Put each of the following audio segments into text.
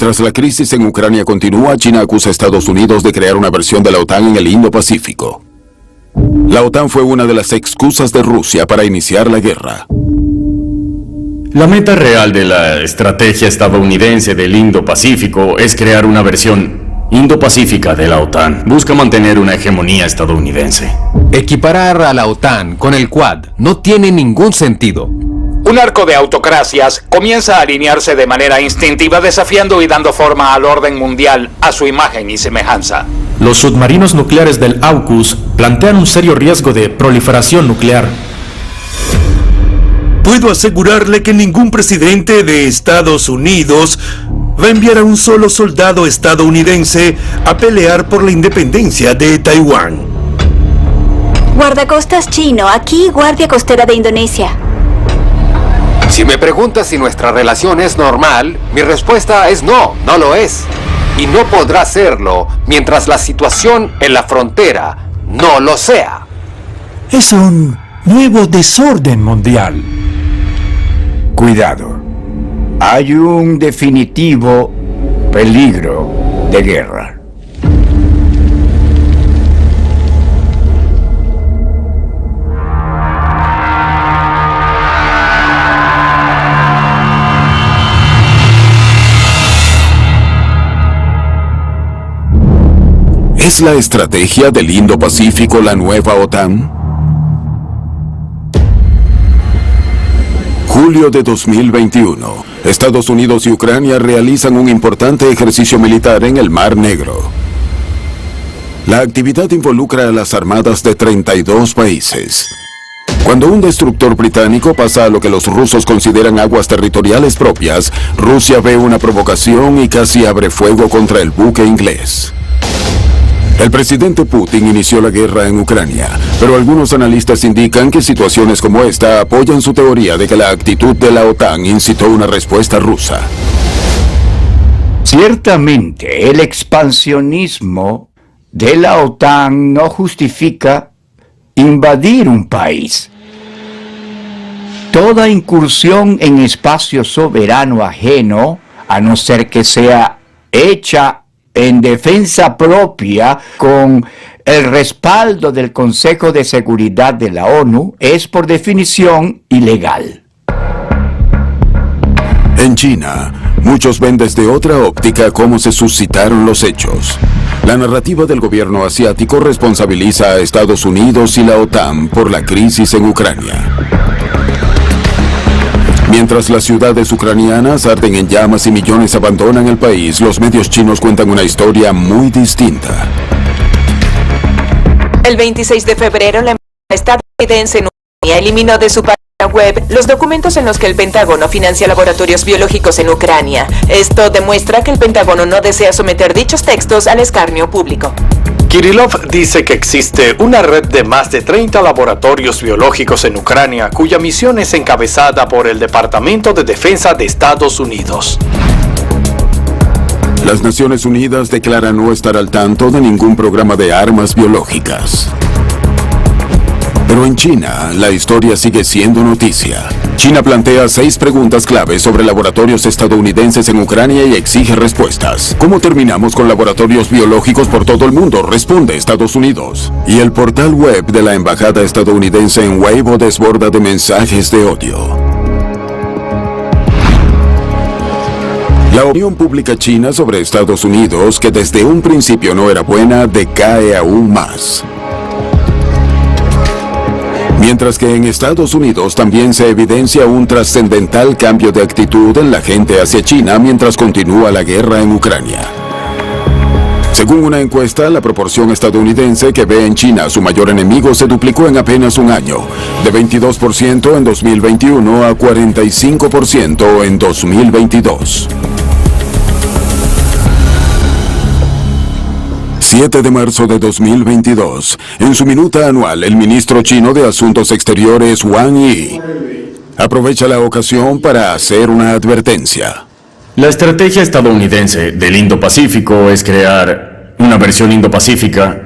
Mientras la crisis en Ucrania continúa, China acusa a Estados Unidos de crear una versión de la OTAN en el Indo-Pacífico. La OTAN fue una de las excusas de Rusia para iniciar la guerra. La meta real de la estrategia estadounidense del Indo-Pacífico es crear una versión Indo-Pacífica de la OTAN. Busca mantener una hegemonía estadounidense. Equiparar a la OTAN con el Quad no tiene ningún sentido. Un arco de autocracias comienza a alinearse de manera instintiva, desafiando y dando forma al orden mundial a su imagen y semejanza. Los submarinos nucleares del AUKUS plantean un serio riesgo de proliferación nuclear. Puedo asegurarle que ningún presidente de Estados Unidos va a enviar a un solo soldado estadounidense a pelear por la independencia de Taiwán. Guardacostas chino, aquí guardia costera de Indonesia. Si me preguntas si nuestra relación es normal, mi respuesta es no, no lo es. Y no podrá serlo mientras la situación en la frontera no lo sea. Es un nuevo desorden mundial. Cuidado. Hay un definitivo peligro de guerra. ¿Es la estrategia del Indo-Pacífico la nueva OTAN? Julio de 2021. Estados Unidos y Ucrania realizan un importante ejercicio militar en el Mar Negro. La actividad involucra a las armadas de 32 países. Cuando un destructor británico pasa a lo que los rusos consideran aguas territoriales propias, Rusia ve una provocación y casi abre fuego contra el buque inglés. El presidente Putin inició la guerra en Ucrania, pero algunos analistas indican que situaciones como esta apoyan su teoría de que la actitud de la OTAN incitó una respuesta rusa. Ciertamente, el expansionismo de la OTAN no justifica invadir un país. Toda incursión en espacio soberano ajeno, a no ser que sea hecha en defensa propia con el respaldo del Consejo de Seguridad de la ONU, es por definición ilegal. En China, muchos ven desde otra óptica cómo se suscitaron los hechos. La narrativa del gobierno asiático responsabiliza a Estados Unidos y la OTAN por la crisis en Ucrania. Mientras las ciudades ucranianas arden en llamas y millones abandonan el país, los medios chinos cuentan una historia muy distinta. El 26 de febrero, la embajada estadounidense en Ucrania eliminó de su página web los documentos en los que el Pentágono financia laboratorios biológicos en Ucrania. Esto demuestra que el Pentágono no desea someter dichos textos al escarnio público. Kirillov dice que existe una red de más de 30 laboratorios biológicos en Ucrania, cuya misión es encabezada por el Departamento de Defensa de Estados Unidos. Las Naciones Unidas declaran no estar al tanto de ningún programa de armas biológicas. Pero en China, la historia sigue siendo noticia. China plantea 6 preguntas claves sobre laboratorios estadounidenses en Ucrania y exige respuestas. ¿Cómo terminamos con laboratorios biológicos por todo el mundo? Responde Estados Unidos. Y el portal web de la embajada estadounidense en Weibo desborda de mensajes de odio. La opinión pública china sobre Estados Unidos, que desde un principio no era buena, decae aún más. Mientras que en Estados Unidos también se evidencia un trascendental cambio de actitud en la gente hacia China mientras continúa la guerra en Ucrania. Según una encuesta, la proporción estadounidense que ve en China a su mayor enemigo se duplicó en apenas un año, de 22% en 2021 a 45% en 2022. 7 de marzo de 2022. En su minuta anual, el ministro chino de Asuntos Exteriores, Wang Yi, aprovecha la ocasión para hacer una advertencia. La estrategia estadounidense del Indo-Pacífico es crear una versión Indo-Pacífica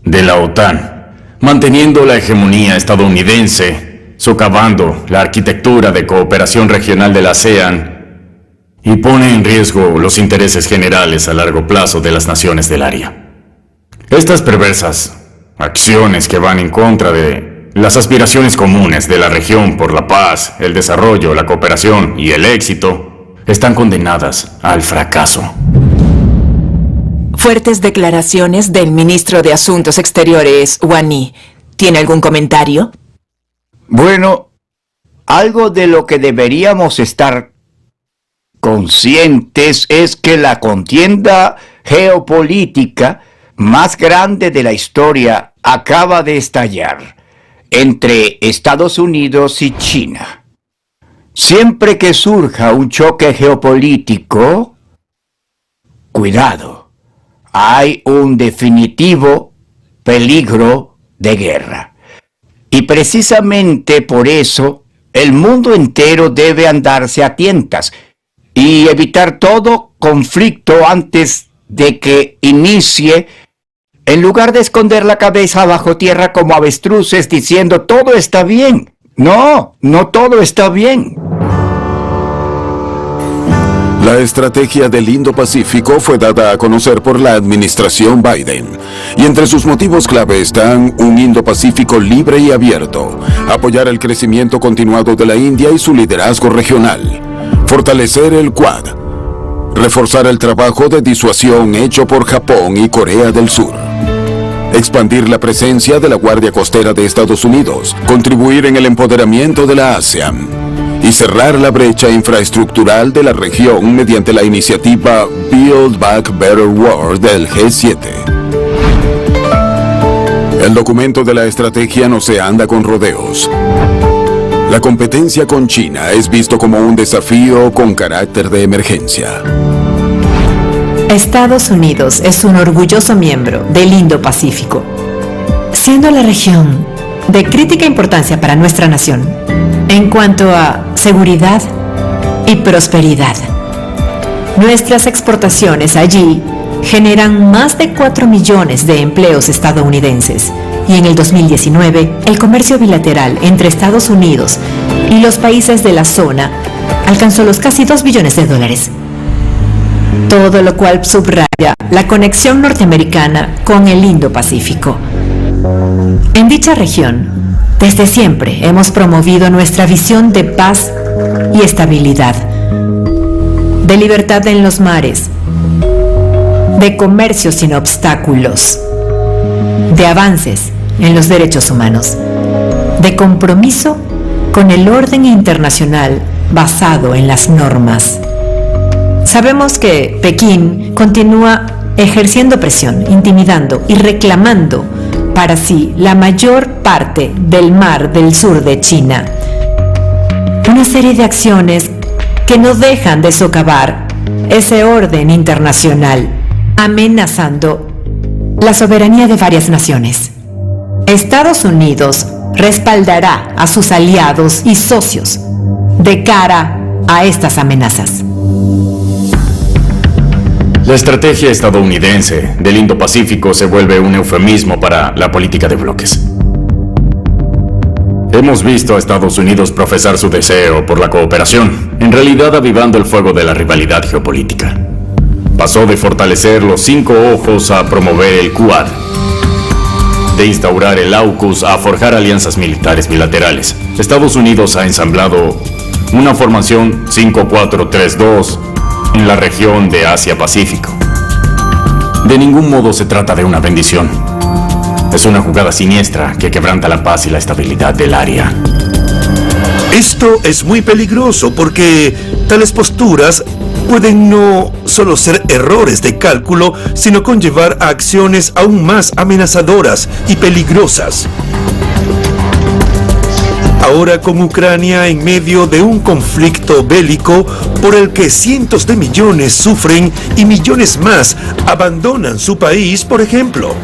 de la OTAN, manteniendo la hegemonía estadounidense, socavando la arquitectura de cooperación regional de la ASEAN y pone en riesgo los intereses generales a largo plazo de las naciones del área. Estas perversas acciones que van en contra de las aspiraciones comunes de la región por la paz, el desarrollo, la cooperación y el éxito están condenadas al fracaso. Fuertes declaraciones del ministro de Asuntos Exteriores, Wang Yi. ¿Tiene algún comentario? Bueno, algo de lo que deberíamos estar conscientes es que la contienda geopolítica más grande de la historia acaba de estallar entre Estados Unidos y China. Siempre que surja un choque geopolítico, cuidado, hay un definitivo peligro de guerra. Y precisamente por eso, el mundo entero debe andarse a tientas y evitar todo conflicto antes de que inicie, en lugar de esconder la cabeza bajo tierra como avestruces diciendo todo está bien. No todo está bien. La estrategia del Indo-Pacífico fue dada a conocer por la administración Biden, y entre sus motivos clave están un Indo-Pacífico libre y abierto, apoyar el crecimiento continuado de la India y su liderazgo regional, fortalecer el Quad, reforzar el trabajo de disuasión hecho por Japón y Corea del Sur, expandir la presencia de la Guardia Costera de Estados Unidos, contribuir en el empoderamiento de la ASEAN y cerrar la brecha infraestructural de la región mediante la iniciativa Build Back Better World del G7. El documento de la estrategia no se anda con rodeos. La competencia con China es visto como un desafío con carácter de emergencia. Estados Unidos es un orgulloso miembro del Indo-Pacífico, siendo la región de crítica importancia para nuestra nación en cuanto a seguridad y prosperidad. Nuestras exportaciones allí generan más de 4 millones de empleos estadounidenses, y en el 2019 el comercio bilateral entre Estados Unidos y los países de la zona alcanzó los casi 2 billones de dólares. Todo lo cual subraya la conexión norteamericana con el Indo-Pacífico. En dicha región, desde siempre hemos promovido nuestra visión de paz y estabilidad, de libertad en los mares, de comercio sin obstáculos, de avances en los derechos humanos, de compromiso con el orden internacional basado en las normas. Sabemos que Pekín continúa ejerciendo presión, intimidando y reclamando para sí la mayor parte del mar del sur de China. Una serie de acciones que no dejan de socavar ese orden internacional, amenazando la soberanía de varias naciones. Estados Unidos respaldará a sus aliados y socios de cara a estas amenazas. La estrategia estadounidense del Indo-Pacífico se vuelve un eufemismo para la política de bloques. Hemos visto a Estados Unidos profesar su deseo por la cooperación, en realidad avivando el fuego de la rivalidad geopolítica. Pasó de fortalecer los 5 ojos a promover el Quad, de instaurar el AUKUS a forjar alianzas militares bilaterales. Estados Unidos ha ensamblado una formación 5-4-3-2 en la región de Asia-Pacífico. De ningún modo se trata de una bendición. Es una jugada siniestra que quebranta la paz y la estabilidad del área. Esto es muy peligroso porque tales posturas pueden no solo ser errores de cálculo, sino conllevar a acciones aún más amenazadoras y peligrosas. Ahora con Ucrania en medio de un conflicto bélico por el que cientos de millones sufren y millones más abandonan su país, por ejemplo.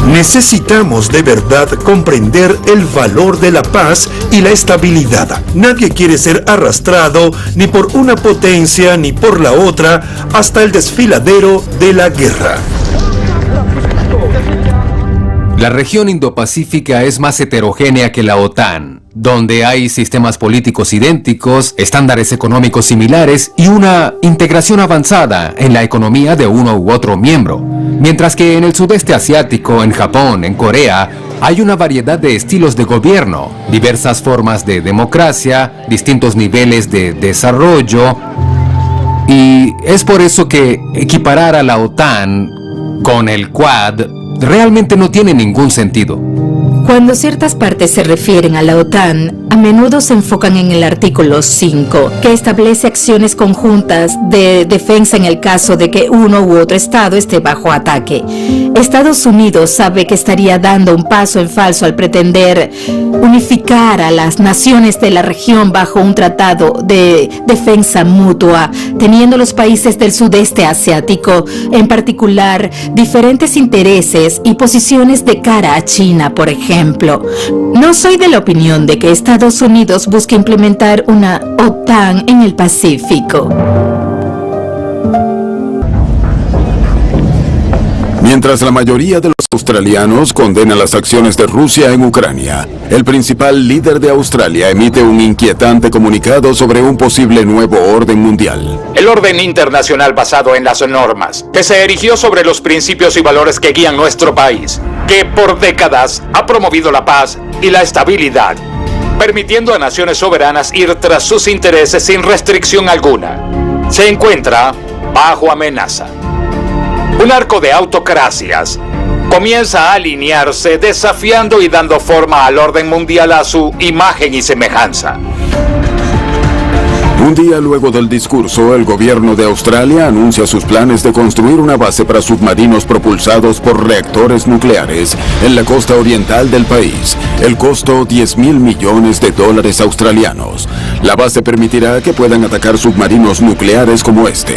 Necesitamos de verdad comprender el valor de la paz y la estabilidad. Nadie quiere ser arrastrado ni por una potencia ni por la otra hasta el desfiladero de la guerra. La región Indo-Pacífica es más heterogénea que la OTAN donde hay sistemas políticos idénticos, estándares económicos similares y una integración avanzada en la economía de uno u otro miembro. Mientras que en el sudeste asiático, en Japón, en Corea, hay una variedad de estilos de gobierno, diversas formas de democracia, distintos niveles de desarrollo, y es por eso que equiparar a la OTAN con el Quad realmente no tiene ningún sentido. Cuando ciertas partes se refieren a la OTAN, a menudo se enfocan en el artículo 5, que establece acciones conjuntas de defensa en el caso de que uno u otro estado esté bajo ataque. Estados Unidos sabe que estaría dando un paso en falso al pretender unificar a las naciones de la región bajo un tratado de defensa mutua, teniendo los países del sudeste asiático, en particular, diferentes intereses y posiciones de cara a China, por ejemplo. No soy de la opinión de que Estados Unidos busque implementar una OTAN en el Pacífico. Mientras la mayoría de los australianos condena las acciones de Rusia en Ucrania, el principal líder de Australia emite un inquietante comunicado sobre un posible nuevo orden mundial. El orden internacional basado en las normas, que se erigió sobre los principios y valores que guían nuestro país, que por décadas ha promovido la paz y la estabilidad, permitiendo a naciones soberanas ir tras sus intereses sin restricción alguna, se encuentra bajo amenaza. Un arco de autocracias comienza a alinearse, desafiando y dando forma al orden mundial a su imagen y semejanza. Un día luego del discurso, el gobierno de Australia anuncia sus planes de construir una base para submarinos propulsados por reactores nucleares en la costa oriental del país. El costo, $10,000 millones australianos. La base permitirá que puedan atacar submarinos nucleares como este.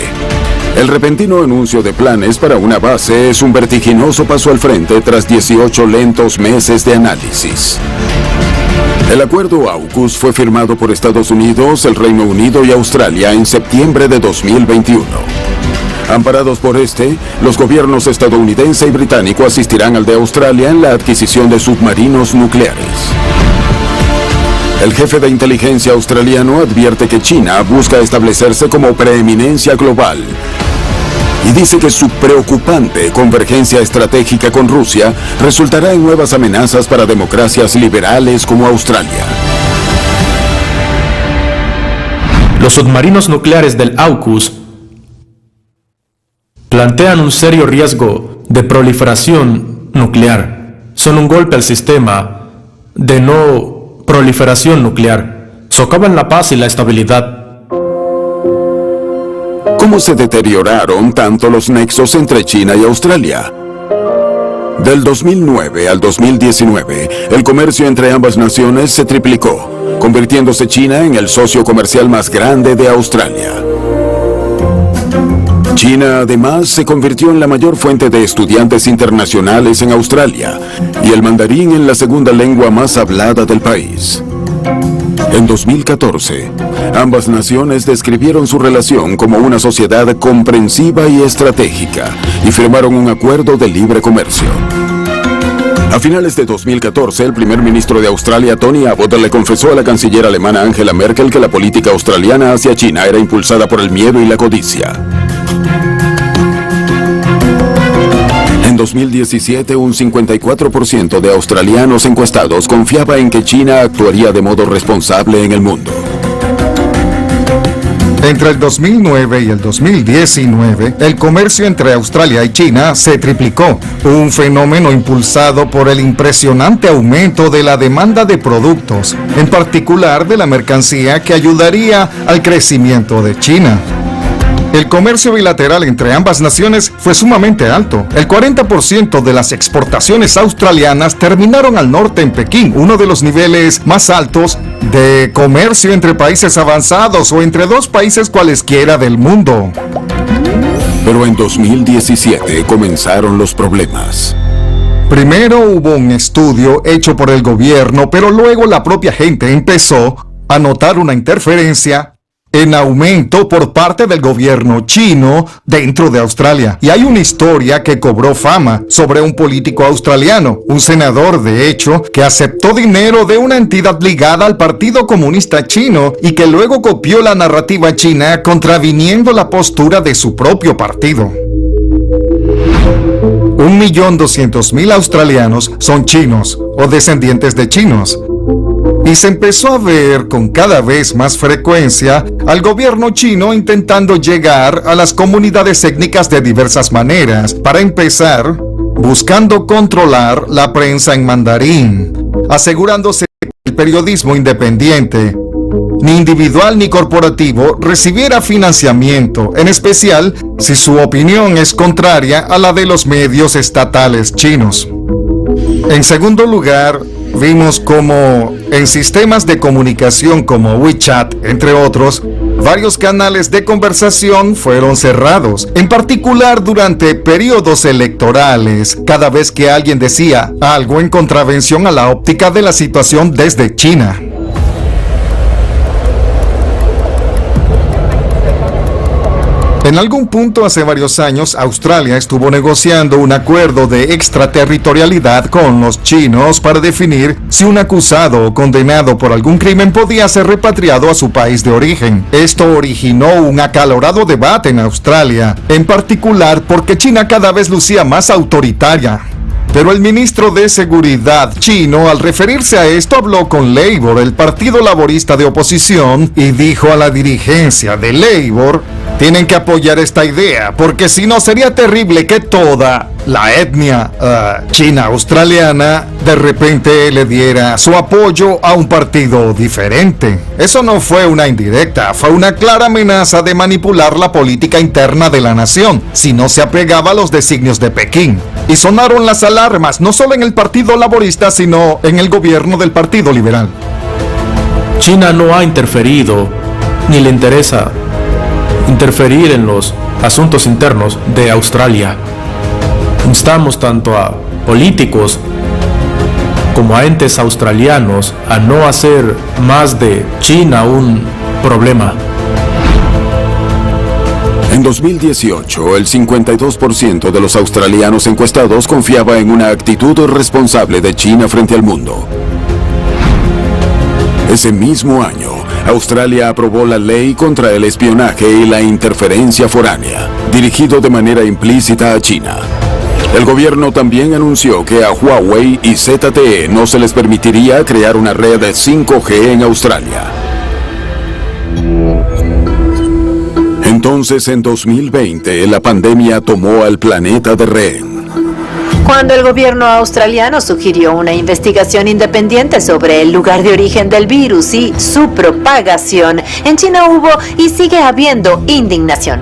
El repentino anuncio de planes para una base es un vertiginoso paso al frente tras 18 lentos meses de análisis. El acuerdo AUKUS fue firmado por Estados Unidos, el Reino Unido y Australia en septiembre de 2021. Amparados por los gobiernos estadounidense y británico asistirán al de Australia en la adquisición de submarinos nucleares. El jefe de inteligencia australiano advierte que China busca establecerse como preeminencia global y dice que su preocupante convergencia estratégica con Rusia resultará en nuevas amenazas para democracias liberales como Australia. Los submarinos nucleares del AUKUS plantean un serio riesgo de proliferación nuclear. Son un golpe al sistema de no proliferación nuclear. Socavan la paz y la estabilidad. ¿Cómo se deterioraron tanto los nexos entre China y Australia? Del 2009 al 2019, el comercio entre ambas naciones se triplicó, convirtiéndose China en el socio comercial más grande de Australia. China, además, se convirtió en la mayor fuente de estudiantes internacionales en Australia y el mandarín en la segunda lengua más hablada del país. En 2014, ambas naciones describieron su relación como una sociedad comprensiva y estratégica y firmaron un acuerdo de libre comercio. A finales de 2014, el primer ministro de Australia, Tony Abbott, le confesó a la canciller alemana Angela Merkel que la política australiana hacia China era impulsada por el miedo y la codicia. En 2017, un 54% de australianos encuestados confiaba en que China actuaría de modo responsable en el mundo. Entre el 2009 y el 2019, el comercio entre Australia y China se triplicó, un fenómeno impulsado por el impresionante aumento de la demanda de productos, en particular de la mercancía que ayudaría al crecimiento de China. El comercio bilateral entre ambas naciones fue sumamente alto. El 40% de las exportaciones australianas terminaron al norte en Pekín, uno de los niveles más altos de comercio entre países avanzados o entre dos países cualesquiera del mundo. Pero en 2017 comenzaron los problemas. Primero hubo un estudio hecho por el gobierno, pero luego la propia gente empezó a notar una interferencia en aumento por parte del gobierno chino dentro de Australia. Y hay una historia que cobró fama sobre un político australiano, un senador de hecho, que aceptó dinero de una entidad ligada al Partido Comunista Chino y que luego copió la narrativa china contraviniendo la postura de su propio partido. 1.200.000 australianos son chinos o descendientes de chinos. Y se empezó a ver con cada vez más frecuencia al gobierno chino intentando llegar a las comunidades étnicas de diversas maneras. Para empezar, buscando controlar la prensa en mandarín, asegurándose que el periodismo independiente, ni individual ni corporativo, recibiera financiamiento, en especial si su opinión es contraria a la de los medios estatales chinos. En segundo lugar, vimos como en sistemas de comunicación como WeChat, entre otros, varios canales de conversación fueron cerrados, en particular durante periodos electorales, cada vez que alguien decía algo en contravención a la óptica de la situación desde China. En algún punto hace varios años, Australia estuvo negociando un acuerdo de extraterritorialidad con los chinos para definir si un acusado o condenado por algún crimen podía ser repatriado a su país de origen. Esto originó un acalorado debate en Australia, en particular porque China cada vez lucía más autoritaria. Pero el ministro de Seguridad chino, al referirse a esto, habló con Labour, el partido laborista de oposición, y dijo a la dirigencia de Labour: tienen que apoyar esta idea, porque si no sería terrible que toda la etnia china-australiana de repente le diera su apoyo a un partido diferente. Eso no fue una indirecta, fue una clara amenaza de manipular la política interna de la nación, si no se apegaba a los designios de Pekín. Y sonaron las alarmas, no solo en el Partido Laborista, sino en el gobierno del Partido Liberal. China no ha interferido, ni le interesa interferir en los asuntos internos de Australia. Instamos tanto a políticos como a entes australianos a no hacer más de China un problema. En 2018, el 52% de los australianos encuestados confiaba en una actitud responsable de China frente al mundo. Ese mismo año, Australia aprobó la ley contra el espionaje y la interferencia foránea, dirigido de manera implícita a China. El gobierno también anunció que a Huawei y ZTE no se les permitiría crear una red de 5G en Australia. Entonces, en 2020, la pandemia tomó al planeta de rehén. Cuando el gobierno australiano sugirió una investigación independiente sobre el lugar de origen del virus y su propagación, en China hubo y sigue habiendo indignación.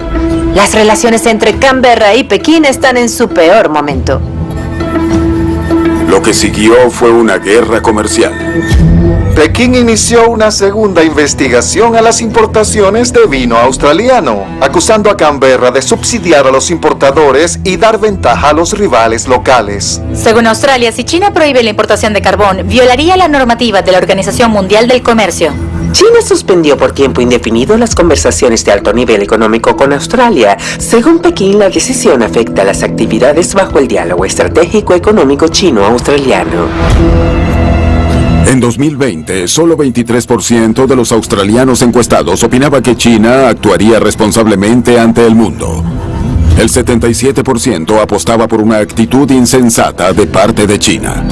Las relaciones entre Canberra y Pekín están en su peor momento. Lo que siguió fue una guerra comercial. Pekín inició una segunda investigación a las importaciones de vino australiano, acusando a Canberra de subsidiar a los importadores y dar ventaja a los rivales locales. Según Australia, si China prohíbe la importación de carbón, violaría la normativa de la Organización Mundial del Comercio. China suspendió por tiempo indefinido las conversaciones de alto nivel económico con Australia. Según Pekín, la decisión afecta las actividades bajo el diálogo estratégico económico chino-australiano. En 2020, solo 23% de los australianos encuestados opinaba que China actuaría responsablemente ante el mundo. El 77% apostaba por una actitud insensata de parte de China.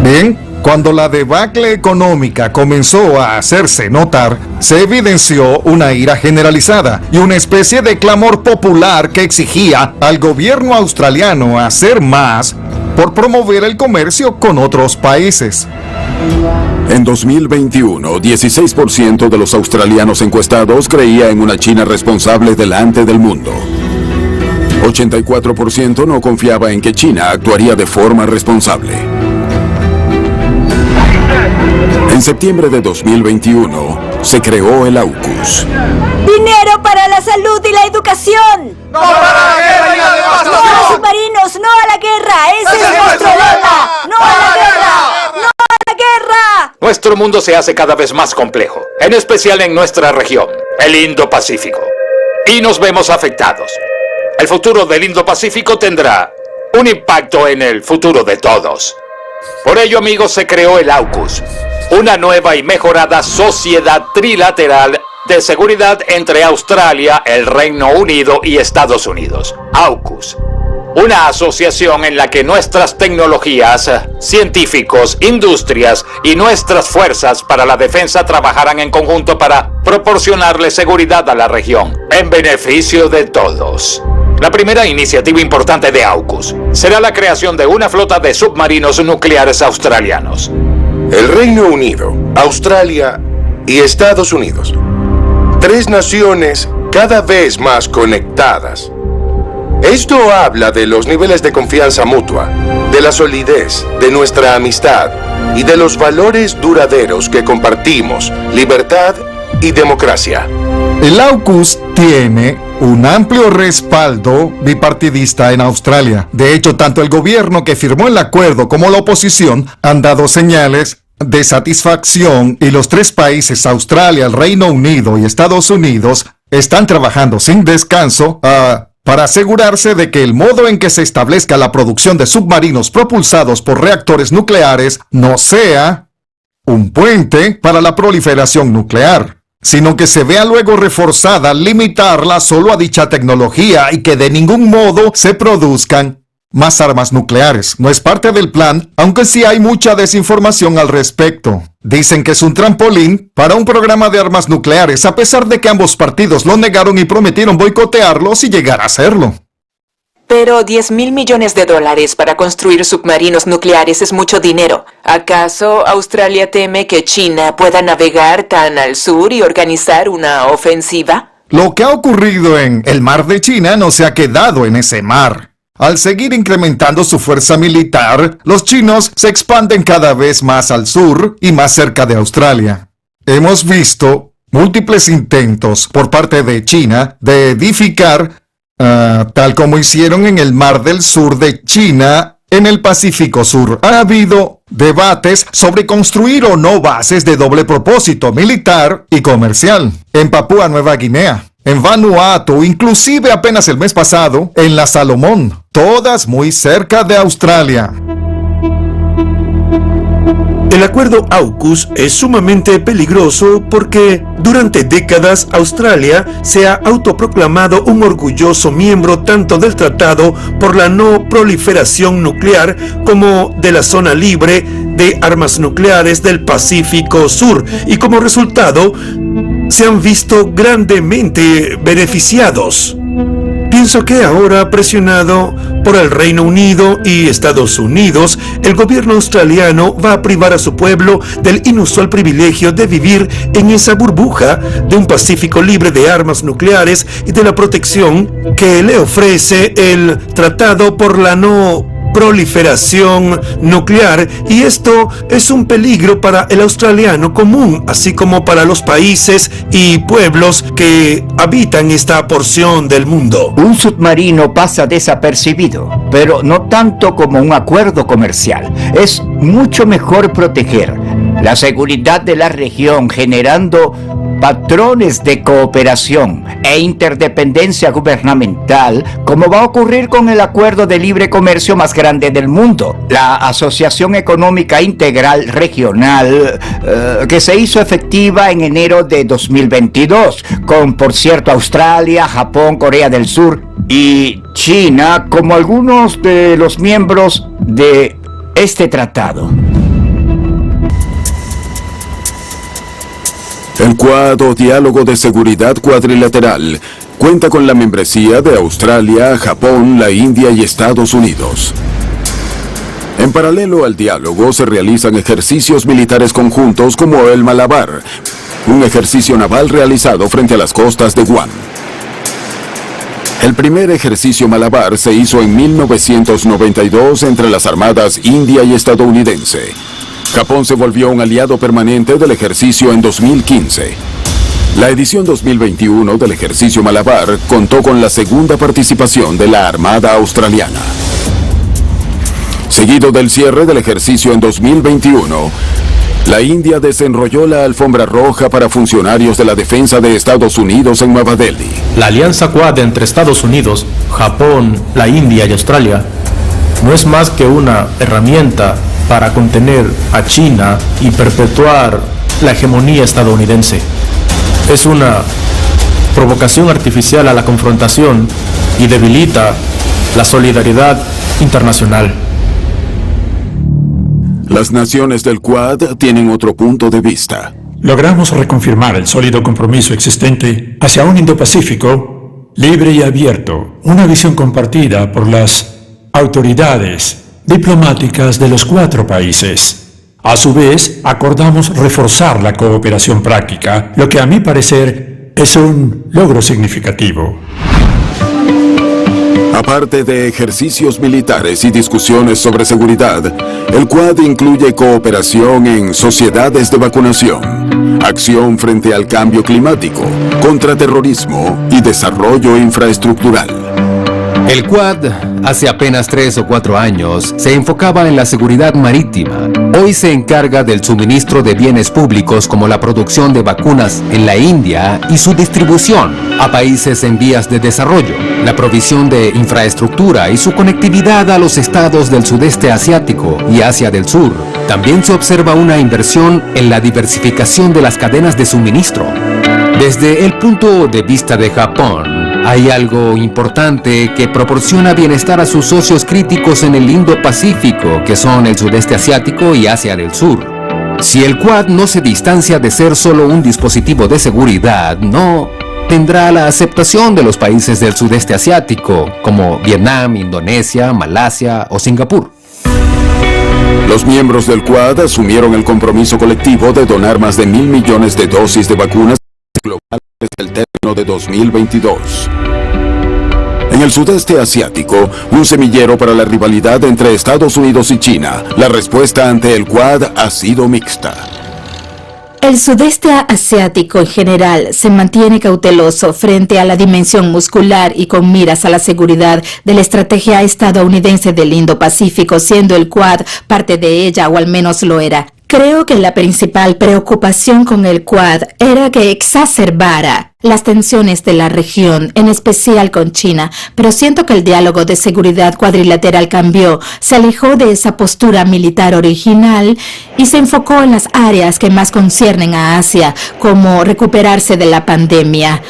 Bien, cuando la debacle económica comenzó a hacerse notar, se evidenció una ira generalizada y una especie de clamor popular que exigía al gobierno australiano hacer más por promover el comercio con otros países. En 2021, 16% de los australianos encuestados creía en una China responsable delante del mundo. 84% no confiaba en que China actuaría de forma responsable. En septiembre de 2021, se creó el AUKUS. ¡Dinero para la salud y la educación! ¡No para la guerra y la devastación! ¡No a los submarinos! ¡No a la guerra! ¡Ese es nuestro lema! ¡No a la guerra! ¡No a la guerra! nuestro mundo se hace cada vez más complejo, en especial en nuestra región, el Indo-Pacífico. Y nos vemos afectados. El futuro del Indo-Pacífico tendrá un impacto en el futuro de todos. Por ello, amigos, se creó el AUKUS, una nueva y mejorada sociedad trilateral de seguridad entre Australia, el Reino Unido y Estados Unidos. AUKUS. Una asociación en la que nuestras tecnologías, científicos, industrias y nuestras fuerzas para la defensa trabajarán en conjunto para proporcionarle seguridad a la región, en beneficio de todos. La primera iniciativa importante de AUKUS será la creación de una flota de submarinos nucleares australianos. El Reino Unido, Australia y Estados Unidos. 3 naciones cada vez más conectadas. Esto habla de los niveles de confianza mutua, de la solidez de nuestra amistad y de los valores duraderos que compartimos, libertad y democracia. El AUKUS tiene un amplio respaldo bipartidista en Australia. De hecho, tanto el gobierno que firmó el acuerdo como la oposición han dado señales de satisfacción y los 3 países, Australia, el Reino Unido y Estados Unidos, están trabajando sin descanso para asegurarse de que el modo en que se establezca la producción de submarinos propulsados por reactores nucleares no sea un puente para la proliferación nuclear, sino que se vea luego reforzada al limitarla solo a dicha tecnología y que de ningún modo se produzcan más armas nucleares. No es parte del plan, aunque sí hay mucha desinformación al respecto. Dicen que es un trampolín para un programa de armas nucleares, a pesar de que ambos partidos lo negaron y prometieron boicotearlo si llegara a hacerlo. Pero $10,000 millones para construir submarinos nucleares es mucho dinero. ¿Acaso Australia teme que China pueda navegar tan al sur y organizar una ofensiva? Lo que ha ocurrido en el mar de China no se ha quedado en ese mar. Al seguir incrementando su fuerza militar, los chinos se expanden cada vez más al sur y más cerca de Australia. Hemos visto múltiples intentos por parte de China de edificar, tal como hicieron en el Mar del Sur de China, en el Pacífico Sur. Ha habido debates sobre construir o no bases de doble propósito militar y comercial en Papúa Nueva Guinea, en Vanuatu, inclusive apenas el mes pasado, en la Salomón, todas muy cerca de Australia. El acuerdo AUKUS es sumamente peligroso porque durante décadas Australia se ha autoproclamado un orgulloso miembro tanto del Tratado por la No Proliferación Nuclear como de la Zona Libre de Armas Nucleares del Pacífico Sur, y como resultado se han visto grandemente beneficiados. Pienso que ahora, presionado por el Reino Unido y Estados Unidos, el gobierno australiano va a privar a su pueblo del inusual privilegio de vivir en esa burbuja de un Pacífico libre de armas nucleares y de la protección que le ofrece el Tratado por la No Proliferación Nuclear, y esto es un peligro para el australiano común, así como para los países y pueblos que habitan esta porción del mundo. Un submarino pasa desapercibido, pero no tanto como un acuerdo comercial. Es mucho mejor proteger la seguridad de la región generando patrones de cooperación e interdependencia gubernamental, como va a ocurrir con el acuerdo de libre comercio más grande del mundo, la Asociación Económica Integral Regional, que se hizo efectiva en enero de 2022, con, por cierto, Australia, Japón, Corea del Sur y China como algunos de los miembros de este tratado. El Quad, Diálogo de Seguridad Cuadrilateral, cuenta con la membresía de Australia, Japón, la India y Estados Unidos. En paralelo al diálogo se realizan ejercicios militares conjuntos como el Malabar, un ejercicio naval realizado frente a las costas de Guam. El primer ejercicio Malabar se hizo en 1992 entre las armadas india y estadounidense. Japón se volvió un aliado permanente del ejercicio en 2015. La edición 2021 del ejercicio Malabar contó con la segunda participación de la Armada Australiana. Seguido del cierre del ejercicio en 2021, La India desenrolló la alfombra roja para funcionarios de la defensa de Estados Unidos en Nueva Delhi. La alianza Quad entre Estados Unidos, Japón, la India y Australia no es más que una herramienta para contener a China y perpetuar la hegemonía estadounidense. Es una provocación artificial a la confrontación y debilita la solidaridad internacional. Las naciones del Quad tienen otro punto de vista. Logramos reconfirmar el sólido compromiso existente hacia un Indo-Pacífico libre y abierto, una visión compartida por las autoridades diplomáticas de los 4 países. A su vez, acordamos reforzar la cooperación práctica, lo que a mi parecer es un logro significativo. Aparte de ejercicios militares y discusiones sobre seguridad, el Quad incluye cooperación en sociedades de vacunación, acción frente al cambio climático, contraterrorismo y desarrollo infraestructural. El Quad, hace apenas 3 o 4 años, se enfocaba en la seguridad marítima. Hoy se encarga del suministro de bienes públicos como la producción de vacunas en la India y su distribución a países en vías de desarrollo, la provisión de infraestructura y su conectividad a los estados del sudeste asiático y Asia del Sur. También se observa una inversión en la diversificación de las cadenas de suministro. Desde el punto de vista de Japón, hay algo importante que proporciona bienestar a sus socios críticos en el Indo-Pacífico, que son el sudeste asiático y Asia del Sur. Si el Quad no se distancia de ser solo un dispositivo de seguridad, no tendrá la aceptación de los países del sudeste asiático, como Vietnam, Indonesia, Malasia o Singapur. Los miembros del Quad asumieron el compromiso colectivo de donar más de 1.000 millones de dosis de vacunas globales el término de 2022. En el sudeste asiático, un semillero para la rivalidad entre Estados Unidos y China, la respuesta ante el Quad ha sido mixta. El sudeste asiático en general se mantiene cauteloso frente a la dimensión muscular y con miras a la seguridad de la estrategia estadounidense del Indo-Pacífico, siendo el Quad parte de ella, o al menos lo era. Creo que la principal preocupación con el Quad era que exacerbara las tensiones de la región, en especial con China, pero siento que el diálogo de seguridad cuadrilateral cambió, se alejó de esa postura militar original y se enfocó en las áreas que más conciernen a Asia, como recuperarse de la pandemia.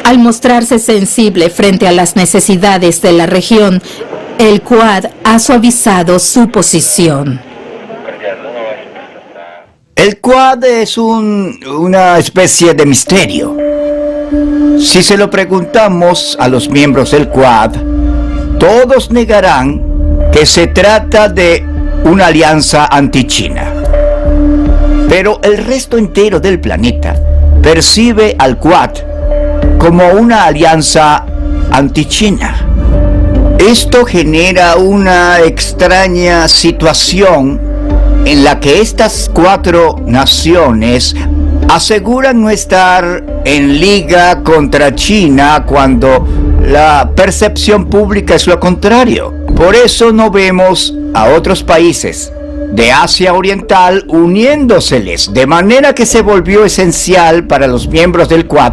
Al mostrarse sensible frente a las necesidades de la región, el Quad ha suavizado su posición. El Quad es una especie de misterio. Si se lo preguntamos a los miembros del Quad, todos negarán que se trata de una alianza anti-China. Pero el resto entero del planeta percibe al Quad como una alianza anti-China. Esto genera una extraña situación en la que estas 4 naciones aseguran no estar en liga contra China cuando la percepción pública es lo contrario. Por eso no vemos a otros países de Asia Oriental uniéndoseles, de manera que se volvió esencial para los miembros del Quad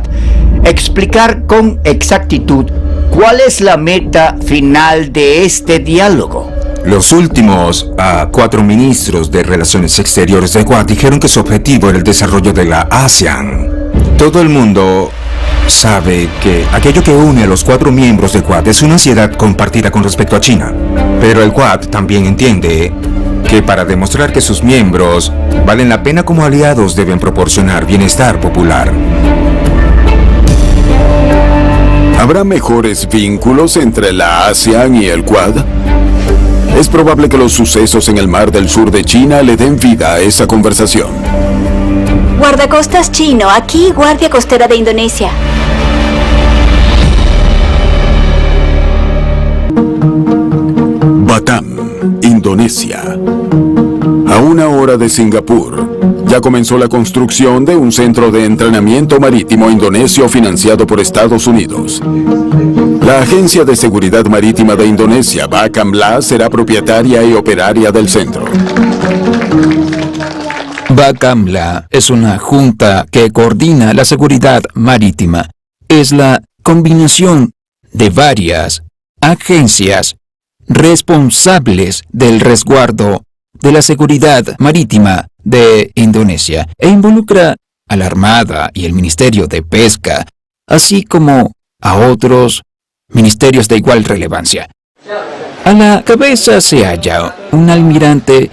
explicar con exactitud cuál es la meta final de este diálogo. Los últimos 4 ministros de Relaciones Exteriores del Quad dijeron que su objetivo era el desarrollo de la ASEAN. Todo el mundo sabe que aquello que une a los 4 miembros del Quad es una ansiedad compartida con respecto a China. Pero el Quad también entiende que para demostrar que sus miembros valen la pena como aliados deben proporcionar bienestar popular. ¿Habrá mejores vínculos entre la ASEAN y el Quad? Es probable que los sucesos en el Mar del Sur de China le den vida a esa conversación. Guardacostas chino, aquí Guardia Costera de Indonesia. Batam, Indonesia. A 1 hora de Singapur, ya comenzó la construcción de un centro de entrenamiento marítimo indonesio financiado por Estados Unidos. La Agencia de Seguridad Marítima de Indonesia, Bakamla, será propietaria y operaria del centro. BACAMLA es una junta que coordina la seguridad marítima. Es la combinación de varias agencias responsables del resguardo de la seguridad marítima de Indonesia e involucra a la Armada y el Ministerio de Pesca, así como a otros ministerios de igual relevancia. A la cabeza se halla un almirante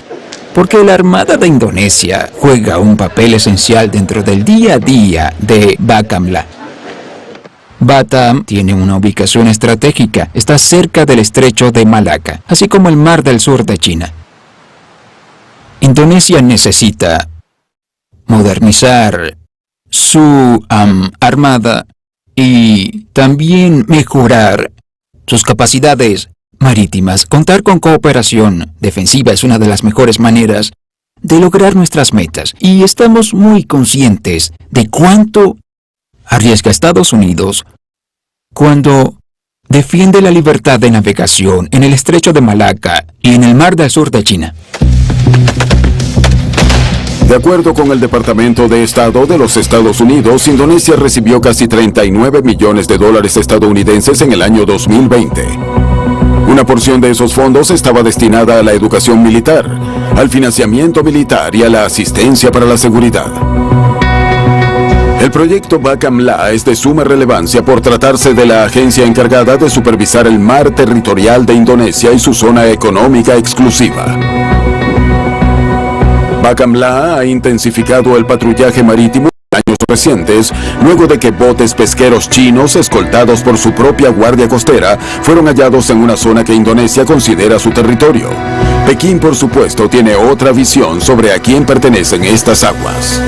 porque la Armada de Indonesia juega un papel esencial dentro del día a día de BACAMLA. Batam tiene una ubicación estratégica, está cerca del estrecho de Malaca, así como el mar del sur de China. Indonesia necesita modernizar su armada y también mejorar sus capacidades marítimas. Contar con cooperación defensiva es una de las mejores maneras de lograr nuestras metas y estamos muy conscientes de cuánto arriesga Estados Unidos cuando defiende la libertad de navegación en el estrecho de Malaca y en el mar del sur de China. De acuerdo con el Departamento de Estado de los Estados Unidos, Indonesia recibió casi $39 millones estadounidenses en el año 2020. Una porción de esos fondos estaba destinada a la educación militar, al financiamiento militar y a la asistencia para la seguridad. El proyecto BACAMLA es de suma relevancia por tratarse de la agencia encargada de supervisar el mar territorial de Indonesia y su zona económica exclusiva. BACAMLA ha intensificado el patrullaje marítimo en años recientes, luego de que botes pesqueros chinos escoltados por su propia guardia costera fueron hallados en una zona que Indonesia considera su territorio. Pekín, por supuesto, tiene otra visión sobre a quién pertenecen estas aguas.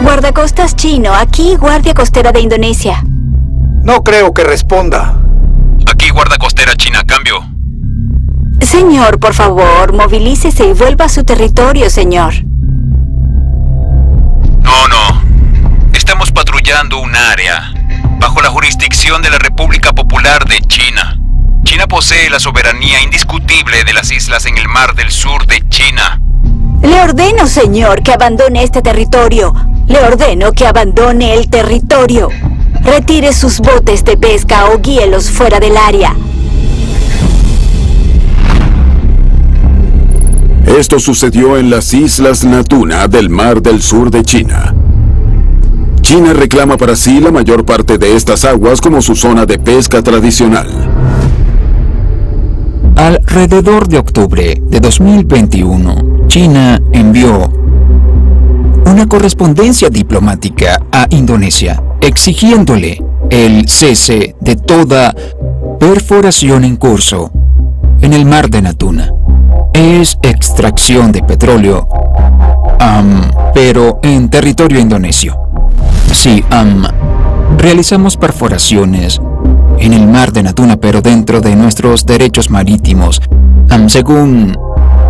Guardacostas chino, aquí guardia costera de Indonesia. No creo que responda. Aquí guarda costera China, cambio. Señor, por favor, movilícese y vuelva a su territorio, señor. No. Estamos patrullando un área bajo la jurisdicción de la República Popular de China. China posee la soberanía indiscutible de las islas en el mar del sur de China. Le ordeno, señor, que abandone este territorio. Le ordeno que abandone el territorio. Retire sus botes de pesca o guíelos fuera del área. Esto sucedió en las Islas Natuna del mar del sur de China. China reclama para sí la mayor parte de estas aguas como su zona de pesca tradicional. Alrededor de octubre de 2021, China envió una correspondencia diplomática a Indonesia exigiéndole el cese de toda perforación en curso en el mar de Natuna. Es extracción de petróleo, pero en territorio indonesio. Sí, realizamos perforaciones en el mar de Natuna, pero dentro de nuestros derechos marítimos. Según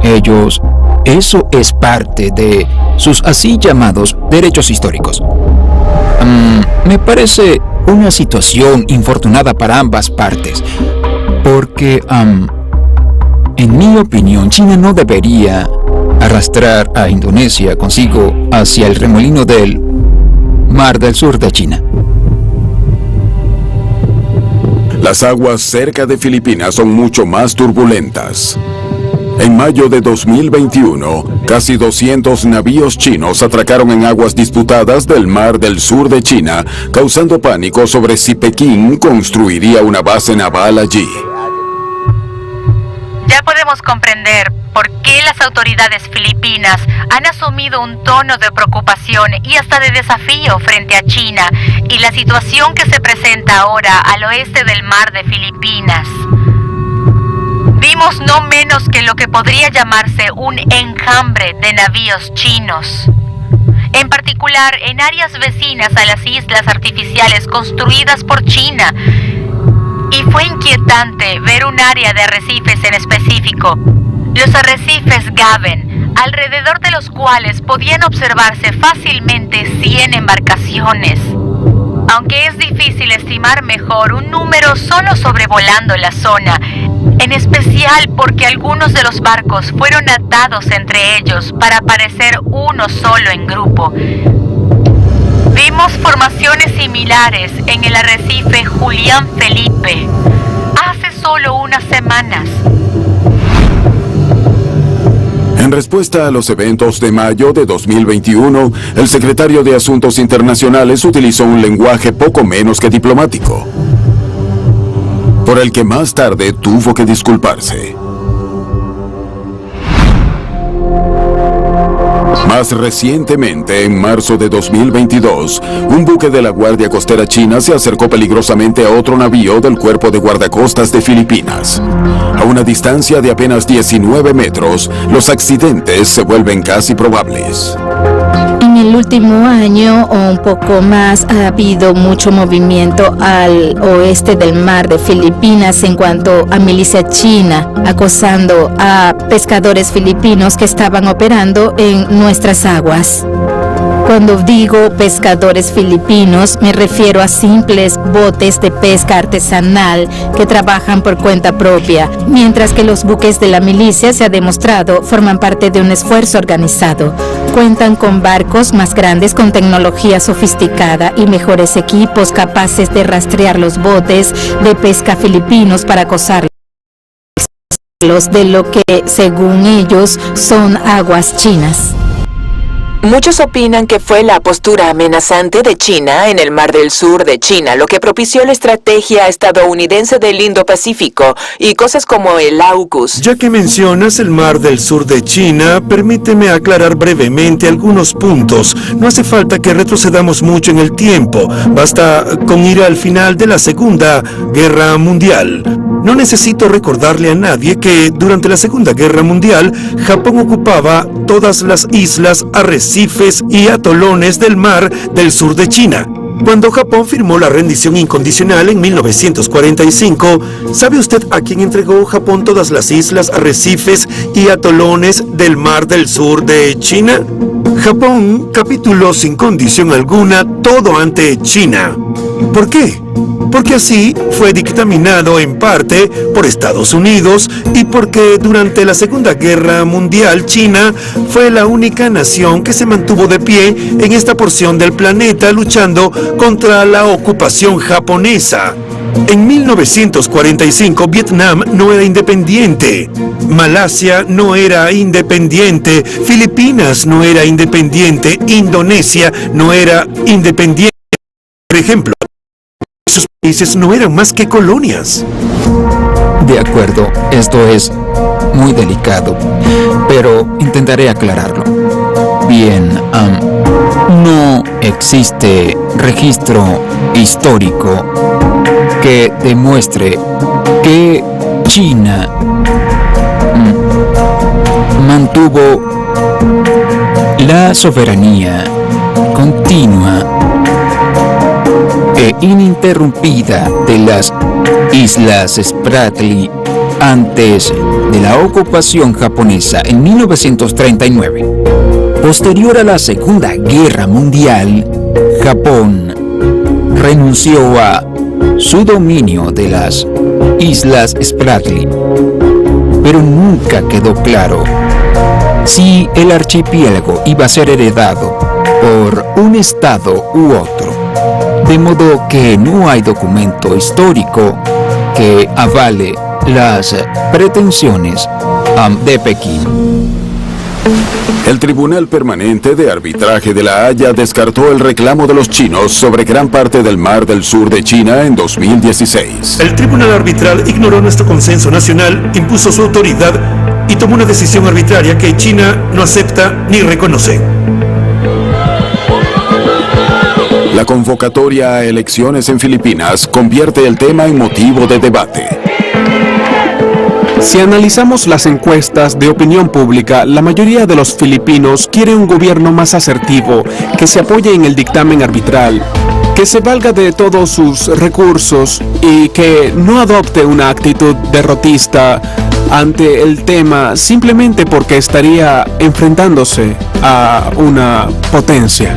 ellos, eso es parte de sus así llamados derechos históricos. Me parece una situación infortunada para ambas partes, porque, en mi opinión, China no debería arrastrar a Indonesia consigo hacia el remolino del mar del sur de China. Las aguas cerca de Filipinas son mucho más turbulentas. En mayo de 2021, casi 200 navíos chinos atracaron en aguas disputadas del mar del sur de China, causando pánico sobre si Pekín construiría una base naval allí. Ya podemos comprender por qué las autoridades filipinas han asumido un tono de preocupación y hasta de desafío frente a China y la situación que se presenta ahora al oeste del mar de Filipinas. Vimos no menos que lo que podría llamarse un enjambre de navíos chinos, en particular en áreas vecinas a las islas artificiales construidas por China. Y fue inquietante ver un área de arrecifes en específico, los arrecifes Gaven, alrededor de los cuales podían observarse fácilmente 100 embarcaciones. Aunque es difícil estimar mejor un número solo sobrevolando la zona, en especial porque algunos de los barcos fueron atados entre ellos para parecer uno solo en grupo. Vimos formaciones similares en el arrecife Julián Felipe hace solo unas semanas. En respuesta a los eventos de mayo de 2021, el secretario de Asuntos Internacionales utilizó un lenguaje poco menos que diplomático, por el que más tarde tuvo que disculparse. Más recientemente, en marzo de 2022, un buque de la Guardia Costera China se acercó peligrosamente a otro navío del Cuerpo de Guardacostas de Filipinas. A una distancia de apenas 19 metros, los accidentes se vuelven casi probables. En el último año o un poco más ha habido mucho movimiento al oeste del mar de Filipinas en cuanto a milicia china acosando a pescadores filipinos que estaban operando en nuestras aguas. Cuando digo pescadores filipinos, me refiero a simples botes de pesca artesanal que trabajan por cuenta propia, mientras que los buques de la milicia, se ha demostrado, forman parte de un esfuerzo organizado. Cuentan con barcos más grandes con tecnología sofisticada y mejores equipos capaces de rastrear los botes de pesca filipinos para acosarlos de lo que, según ellos, son aguas chinas. Muchos opinan que fue la postura amenazante de China en el Mar del Sur de China lo que propició la estrategia estadounidense del Indo-Pacífico y cosas como el AUKUS. Ya que mencionas el Mar del Sur de China, permíteme aclarar brevemente algunos puntos. No hace falta que retrocedamos mucho en el tiempo, basta con ir al final de la Segunda Guerra Mundial. No necesito recordarle a nadie que durante la Segunda Guerra Mundial, Japón ocupaba todas las islas, arrecifes y atolones del Mar del Sur de China. Cuando Japón firmó la rendición incondicional en 1945, ¿sabe usted a quién entregó Japón todas las islas, arrecifes y atolones del Mar del Sur de China? Japón capituló sin condición alguna todo ante China. ¿Por qué? Porque así fue dictaminado en parte por Estados Unidos y porque durante la Segunda Guerra Mundial China fue la única nación que se mantuvo de pie en esta porción del planeta luchando contra la ocupación japonesa. En 1945 Vietnam no era independiente, Malasia no era independiente, Filipinas no era independiente, Indonesia no era independiente, por ejemplo. Esos países no eran más que colonias. De acuerdo, esto es muy delicado, pero intentaré aclararlo. Bien, no existe registro histórico que demuestre que China mantuvo la soberanía continua e ininterrumpida de las Islas Spratly antes de la ocupación japonesa en 1939. Posterior a la Segunda Guerra Mundial, Japón renunció a su dominio de las Islas Spratly, pero nunca quedó claro si el archipiélago iba a ser heredado por un estado u otro, de modo que no hay documento histórico que avale las pretensiones de Pekín. El Tribunal Permanente de Arbitraje de La Haya descartó el reclamo de los chinos sobre gran parte del Mar del Sur de China en 2016. El Tribunal Arbitral ignoró nuestro consenso nacional, impuso su autoridad y tomó una decisión arbitraria que China no acepta ni reconoce. La convocatoria a elecciones en Filipinas convierte el tema en motivo de debate. Si analizamos las encuestas de opinión pública, la mayoría de los filipinos quiere un gobierno más asertivo, que se apoye en el dictamen arbitral, que se valga de todos sus recursos y que no adopte una actitud derrotista ante el tema simplemente porque estaría enfrentándose a una potencia.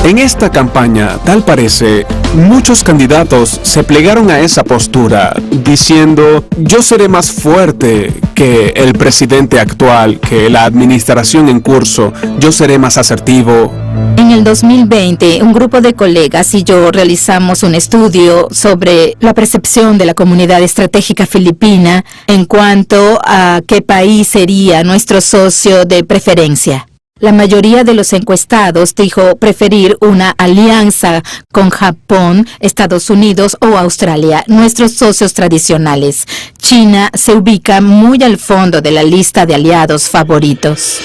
En esta campaña, tal parece, muchos candidatos se plegaron a esa postura, diciendo: yo seré más fuerte que el presidente actual, que la administración en curso, yo seré más asertivo. En el 2020, un grupo de colegas y yo realizamos un estudio sobre la percepción de la comunidad estratégica filipina en cuanto a qué país sería nuestro socio de preferencia. La mayoría de los encuestados dijo preferir una alianza con Japón, Estados Unidos o Australia, nuestros socios tradicionales. China se ubica muy al fondo de la lista de aliados favoritos.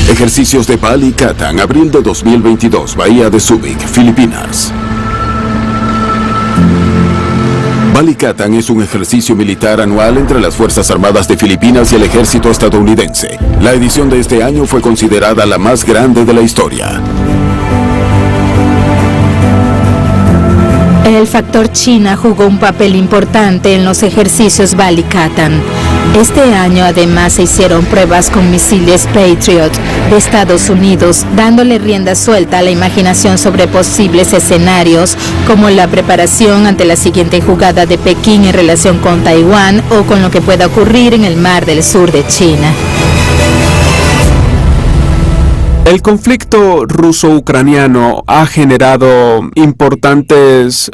Ejercicios de Balikatan, abril de 2022, Bahía de Subic, Filipinas. Balikatan es un ejercicio militar anual entre las Fuerzas Armadas de Filipinas y el ejército estadounidense. La edición de este año fue considerada la más grande de la historia. El factor China jugó un papel importante en los ejercicios Balikatan. Este año además se hicieron pruebas con misiles Patriot de Estados Unidos, dándole rienda suelta a la imaginación sobre posibles escenarios, como la preparación ante la siguiente jugada de Pekín en relación con Taiwán o con lo que pueda ocurrir en el Mar del Sur de China. El conflicto ruso-ucraniano ha generado importantes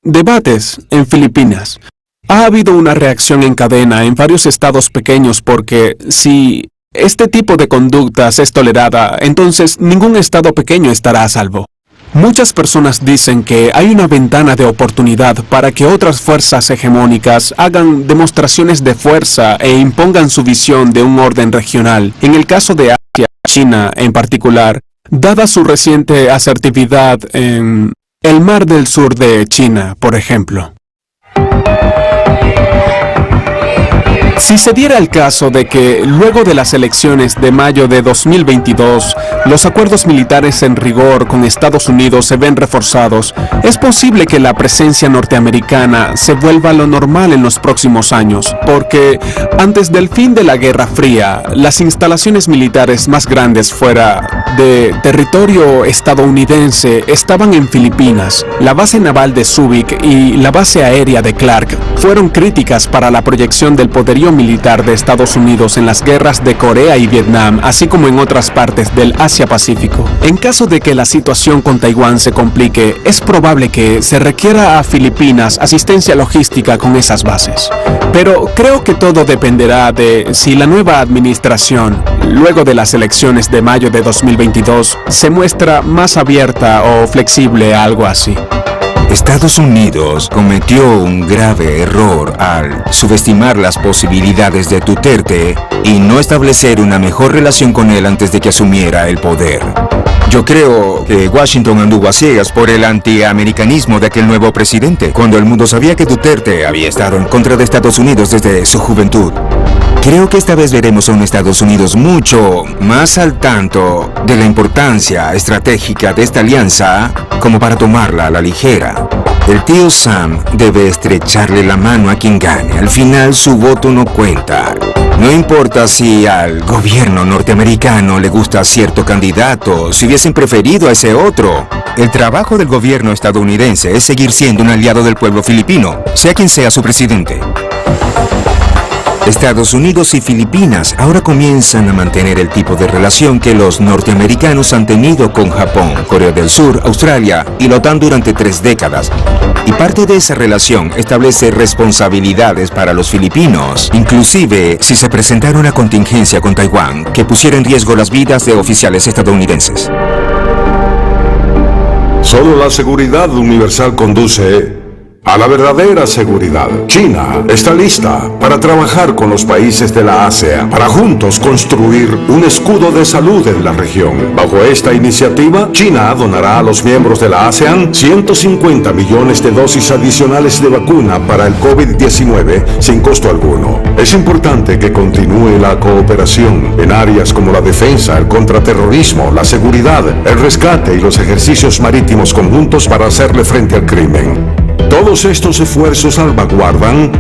debates en Filipinas. Ha habido una reacción en cadena en varios estados pequeños porque si este tipo de conductas es tolerada, entonces ningún estado pequeño estará a salvo. Muchas personas dicen que hay una ventana de oportunidad para que otras fuerzas hegemónicas hagan demostraciones de fuerza e impongan su visión de un orden regional. En el caso de Asia, China en particular, dada su reciente asertividad en el Mar del Sur de China, por ejemplo. Si se diera el caso de que luego de las elecciones de mayo de 2022, los acuerdos militares en rigor con Estados Unidos se ven reforzados, es posible que la presencia norteamericana se vuelva lo normal en los próximos años, porque antes del fin de la Guerra Fría, las instalaciones militares más grandes fuera de territorio estadounidense estaban en Filipinas. La base naval de Subic y la base aérea de Clark fueron críticas para la proyección del poderío militar de Estados Unidos en las guerras de Corea y Vietnam, así como en otras partes del Asia-Pacífico. En caso de que la situación con Taiwán se complique, es probable que se requiera a Filipinas asistencia logística con esas bases. Pero creo que todo dependerá de si la nueva administración, luego de las elecciones de mayo de 2022, se muestra más abierta o flexible a algo así. Estados Unidos cometió un grave error al subestimar las posibilidades de Duterte y no establecer una mejor relación con él antes de que asumiera el poder. Yo creo que Washington anduvo a ciegas por el antiamericanismo de aquel nuevo presidente, cuando el mundo sabía que Duterte había estado en contra de Estados Unidos desde su juventud. Creo que esta vez veremos a un Estados Unidos mucho más al tanto de la importancia estratégica de esta alianza como para tomarla a la ligera. El tío Sam debe estrecharle la mano a quien gane. Al final su voto no cuenta. No importa si al gobierno norteamericano le gusta cierto candidato, si hubiesen preferido a ese otro. El trabajo del gobierno estadounidense es seguir siendo un aliado del pueblo filipino, sea quien sea su presidente. Estados Unidos y Filipinas ahora comienzan a mantener el tipo de relación que los norteamericanos han tenido con Japón, Corea del Sur, Australia y la OTAN durante 3 décadas. Y parte de esa relación establece responsabilidades para los filipinos, inclusive si se presentara una contingencia con Taiwán que pusiera en riesgo las vidas de oficiales estadounidenses. Solo la seguridad universal conduce a la verdadera seguridad. China está lista para trabajar con los países de la ASEAN para juntos construir un escudo de salud en la región. Bajo esta iniciativa, China donará a los miembros de la ASEAN 150 millones de dosis adicionales de vacuna para el COVID-19 sin costo alguno. Es importante que continúe la cooperación en áreas como la defensa, el contraterrorismo, la seguridad, el rescate y los ejercicios marítimos conjuntos para hacerle frente al crimen. Todos estos esfuerzos salvaguardan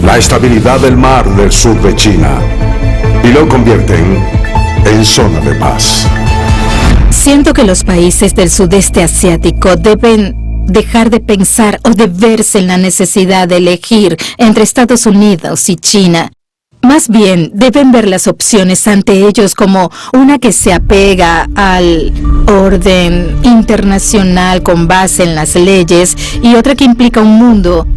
la estabilidad del Mar del Sur de China y lo convierten en zona de paz. Siento que los países del sudeste asiático deben dejar de pensar o de verse en la necesidad de elegir entre Estados Unidos y China. Más bien, deben ver las opciones ante ellos como una que se apega al orden internacional con base en las leyes y otra que implica un mundo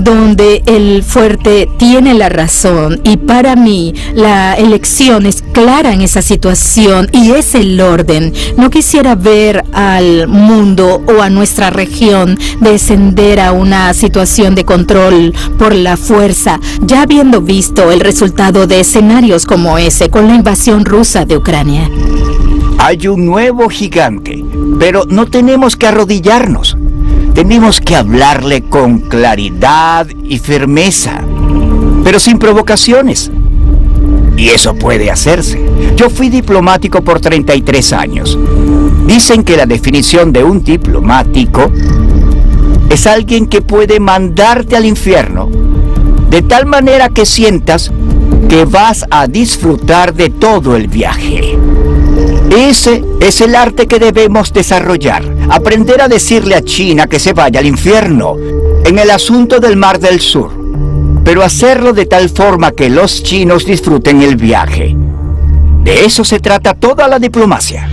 donde el fuerte tiene la razón, y para mí la elección es clara en esa situación y es el orden. No quisiera ver al mundo o a nuestra región descender a una situación de control por la fuerza, ya habiendo visto el resultado de escenarios como ese con la invasión rusa de Ucrania. Hay un nuevo gigante, pero no tenemos que arrodillarnos. Tenemos que hablarle con claridad y firmeza, pero sin provocaciones. Y eso puede hacerse. Yo fui diplomático por 33 años. Dicen que la definición de un diplomático es alguien que puede mandarte al infierno de tal manera que sientas que vas a disfrutar de todo el viaje. Ese es el arte que debemos desarrollar. Aprender a decirle a China que se vaya al infierno en el asunto del Mar del Sur, pero hacerlo de tal forma que los chinos disfruten el viaje. De eso se trata toda la diplomacia.